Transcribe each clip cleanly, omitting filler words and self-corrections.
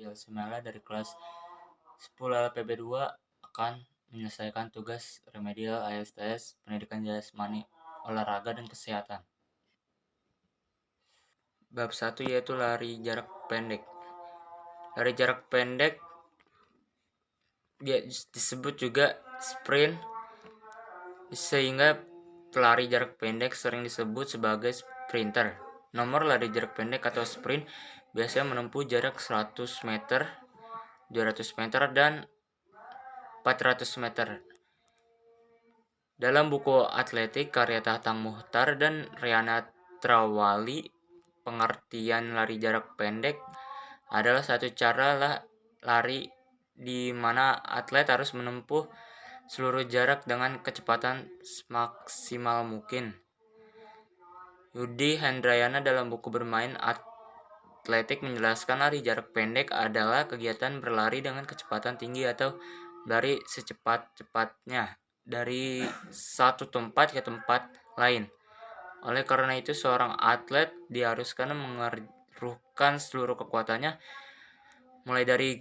Nabil Simela dari kelas 10 LPB 2 akan menyelesaikan tugas remedial ASTS Pendidikan Jasmani, Olahraga dan Kesehatan. Bab 1 yaitu lari jarak pendek. Lari jarak pendek disebut juga sprint, sehingga pelari jarak pendek sering disebut sebagai sprinter. Nomor lari jarak pendek atau sprint biasanya menempuh jarak 100 meter, 200 meter, dan 400 meter. Dalam buku atletik karya Tatang Muhtar dan Riana Trawali, pengertian lari jarak pendek adalah satu cara lari di mana atlet harus menempuh seluruh jarak dengan kecepatan maksimal mungkin. Yudi Hendrayana dalam buku Bermain Atletik menjelaskan lari jarak pendek adalah kegiatan berlari dengan kecepatan tinggi atau lari secepat-cepatnya dari satu tempat ke tempat lain. Oleh karena itu, seorang atlet diharuskan mengerahkan seluruh kekuatannya mulai dari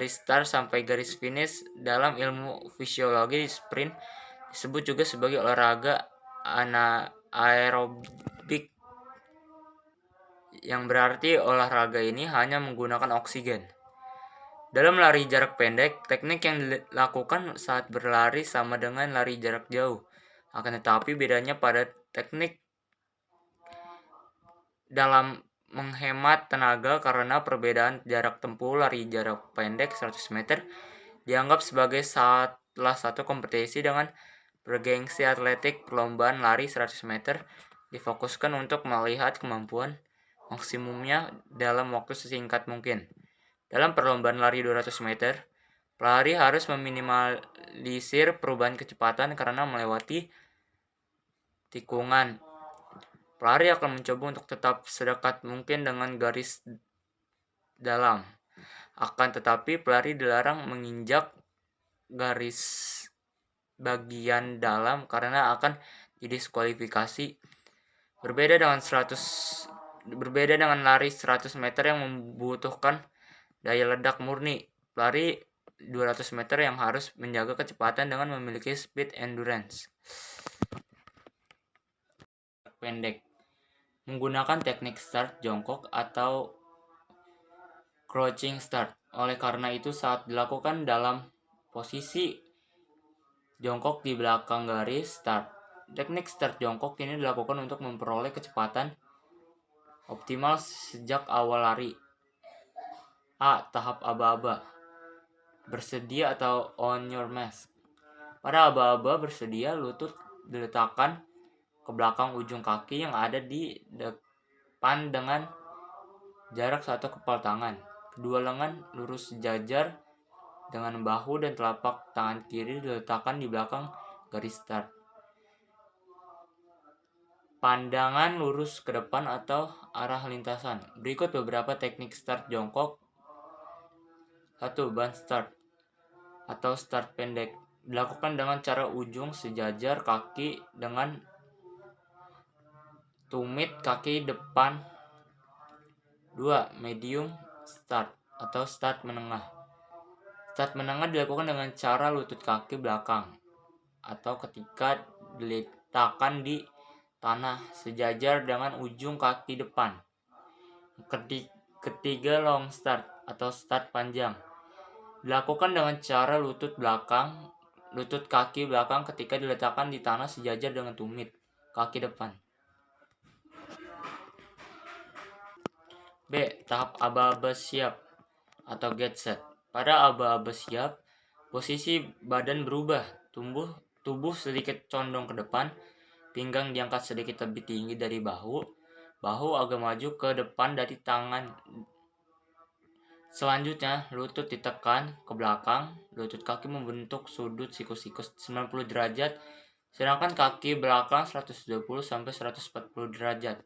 start sampai garis finish. Dalam ilmu fisiologi, sprint disebut juga sebagai olahraga anaerobik, yang berarti olahraga ini hanya menggunakan oksigen. Dalam lari jarak pendek, teknik yang dilakukan saat berlari sama dengan lari jarak jauh. Akan tetapi bedanya pada teknik dalam menghemat tenaga, karena perbedaan jarak tempuh lari jarak pendek 100 meter dianggap sebagai salah satu kompetisi dengan bergengsi atletik. Perlombaan lari 100 meter difokuskan untuk melihat kemampuan maksimumnya dalam waktu sesingkat mungkin. Dalam perlombaan lari 200 meter, pelari harus meminimalisir perubahan kecepatan karena melewati tikungan. Pelari akan mencoba untuk tetap sedekat mungkin dengan garis dalam. Akan tetapi pelari dilarang menginjak garis bagian dalam karena akan didiskualifikasi. Berbeda dengan lari 100 meter yang membutuhkan daya ledak murni, pelari 200 meter yang harus menjaga kecepatan dengan memiliki speed endurance. Pendek menggunakan teknik start jongkok atau crouching start. Oleh karena itu, saat dilakukan dalam posisi jongkok di belakang garis start, teknik start jongkok ini dilakukan untuk memperoleh kecepatan optimal sejak awal lari. A. Tahap aba-aba. Bersedia atau on your mask. Pada aba-aba bersedia, lutut diletakkan ke belakang ujung kaki yang ada di depan dengan jarak satu kepal tangan. Kedua lengan lurus sejajar dengan bahu dan telapak tangan kiri diletakkan di belakang garis start. Pandangan lurus ke depan atau arah lintasan. Berikut beberapa teknik start jongkok. 1. Band start atau start pendek. Dilakukan dengan cara ujung sejajar kaki dengan tumit kaki depan. 2. Medium start atau start menengah. Start menengah dilakukan dengan cara lutut kaki belakang atau ketika diletakkan di tanah sejajar dengan ujung kaki depan. Ketiga, long start atau start panjang. Dilakukan dengan cara lutut kaki belakang ketika diletakkan di tanah sejajar dengan tumit kaki depan. B. Tahap aba-aba siap atau get set. Pada aba-aba siap, posisi badan berubah. Tubuh sedikit condong ke depan, pinggang diangkat sedikit lebih tinggi dari bahu agak maju ke depan dari tangan. Selanjutnya, lutut ditekan ke belakang, lutut kaki membentuk sudut siku-siku 90 derajat, sedangkan kaki belakang 120 sampai 140 derajat.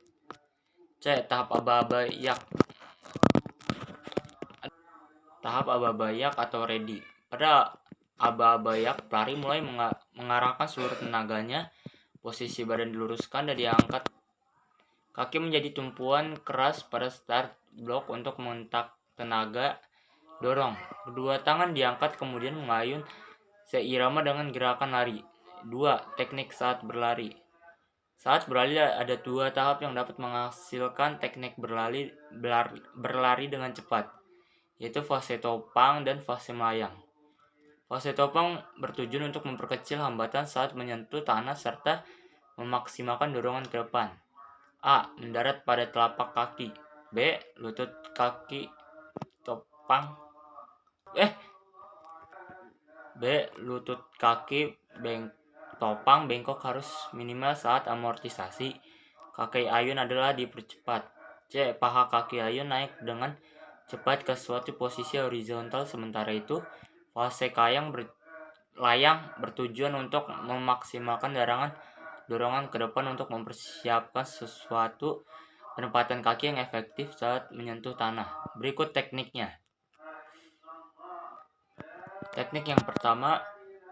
C. Tahap aba-aba yak. Tahap aba-aba yak atau ready. Pada aba-aba yak, pelari mulai mengarahkan seluruh tenaganya. Posisi badan diluruskan dan diangkat Kaki menjadi tumpuan keras pada start block untuk mentak tenaga dorong. Kedua tangan diangkat kemudian mengayun seirama dengan gerakan lari. 2. Teknik saat berlari. Saat berlari ada 2 tahap yang dapat menghasilkan teknik berlari dengan cepat, yaitu fase topang dan fase melayang. Fase topang bertujuan untuk memperkecil hambatan saat menyentuh tanah serta memaksimalkan dorongan ke depan. A. Mendarat pada telapak kaki. B. Lutut kaki topang. Lutut kaki topang bengkok harus minimal saat amortisasi. Kaki ayun adalah dipercepat. C. Paha kaki ayun naik dengan cepat ke suatu posisi horizontal, sementara itu fase layang bertujuan untuk memaksimalkan dorongan ke depan untuk mempersiapkan sesuatu penempatan kaki yang efektif saat menyentuh tanah. Berikut tekniknya. Teknik yang pertama,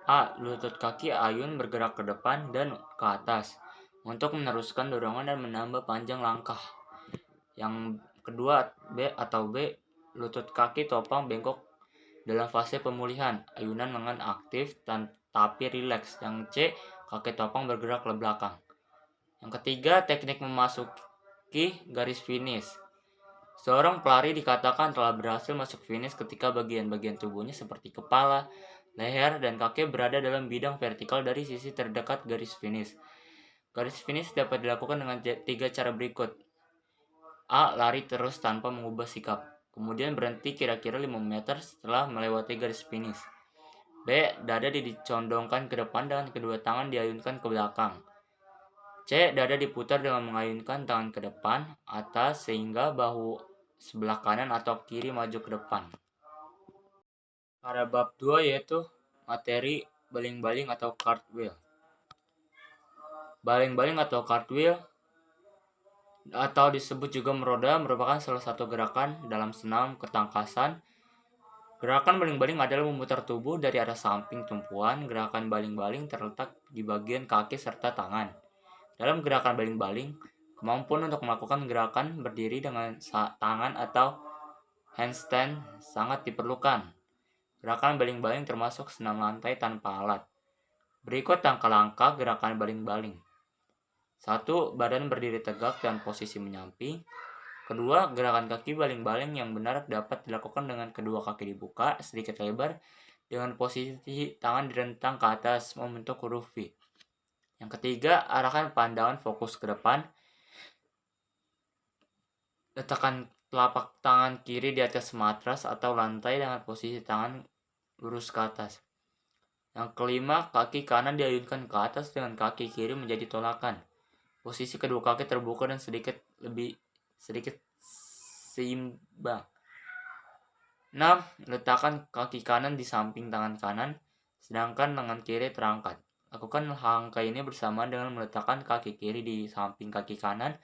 A. Lutut kaki ayun bergerak ke depan dan ke atas untuk meneruskan dorongan dan menambah panjang langkah. Yang kedua, B, lutut kaki topang bengkok dalam fase pemulihan, ayunan dengan aktif tapi rileks. Yang C, kaki topang bergerak ke belakang. Yang ketiga, teknik memasuki garis finish. Seorang pelari dikatakan telah berhasil masuk finish ketika bagian-bagian tubuhnya seperti kepala, leher, dan kaki berada dalam bidang vertikal dari sisi terdekat garis finish. Garis finish dapat dilakukan dengan 3 cara berikut. A. Lari terus tanpa mengubah sikap, kemudian berhenti kira-kira 5 meter setelah melewati garis finish. B. Dada dicondongkan ke depan dan kedua tangan diayunkan ke belakang. C. Dada diputar dengan mengayunkan tangan ke depan atas sehingga bahu sebelah kanan atau kiri maju ke depan. Pada bab 2 yaitu materi baling-baling atau cartwheel. Baling-baling atau cartwheel atau disebut juga meroda merupakan salah satu gerakan dalam senam ketangkasan. Gerakan baling-baling adalah memutar tubuh dari arah samping tumpuan. Gerakan baling-baling terletak di bagian kaki serta tangan. Dalam gerakan baling-baling, kemampuan untuk melakukan gerakan berdiri dengan tangan atau handstand sangat diperlukan. Gerakan baling-baling termasuk senam lantai tanpa alat. Berikut langkah-langkah gerakan baling-baling. 1. Badan berdiri tegak dan posisi menyamping. 2. Gerakan kaki baling-baling yang benar dapat dilakukan dengan kedua kaki dibuka sedikit lebar dengan posisi tangan direntang ke atas membentuk huruf V. Yang ketiga, arahkan pandangan fokus ke depan. Letakkan telapak tangan kiri di atas matras atau lantai dengan posisi tangan lurus ke atas. Yang kelima, kaki kanan diayunkan ke atas dengan kaki kiri menjadi tolakan. Posisi kedua kaki terbuka dan sedikit seimbang. 6. Letakkan kaki kanan di samping tangan kanan, sedangkan tangan kiri terangkat. Lakukan langkah ini bersamaan dengan meletakkan kaki kiri di samping kaki kanan.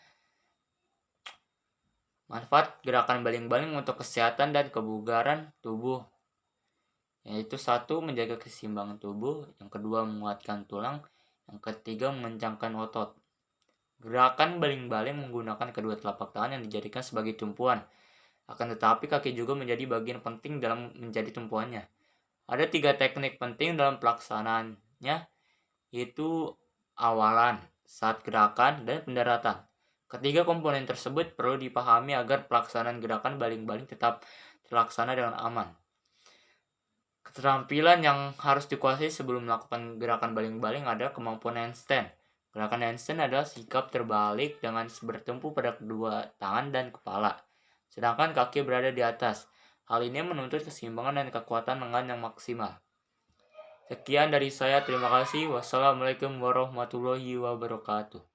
Manfaat gerakan baling-baling untuk kesehatan dan kebugaran tubuh, yaitu 1. Menjaga keseimbangan tubuh, yang kedua menguatkan tulang, yang ketiga mengencangkan otot. Gerakan baling-baling menggunakan kedua telapak tangan yang dijadikan sebagai tumpuan. Akan tetapi kaki juga menjadi bagian penting dalam menjadi tumpuannya. Ada 3 teknik penting dalam pelaksanaannya, yaitu awalan, saat gerakan, dan pendaratan. Ketiga komponen tersebut perlu dipahami agar pelaksanaan gerakan baling-baling tetap terlaksana dengan aman. Keterampilan yang harus dikuasai sebelum melakukan gerakan baling-baling adalah kemampuan handstand. Gerakan handstand adalah sikap terbalik dengan bertumpu pada kedua tangan dan kepala, sedangkan kaki berada di atas. Hal ini menuntut keseimbangan dan kekuatan lengan yang maksimal. Sekian dari saya, terima kasih. Wassalamualaikum warahmatullahi wabarakatuh.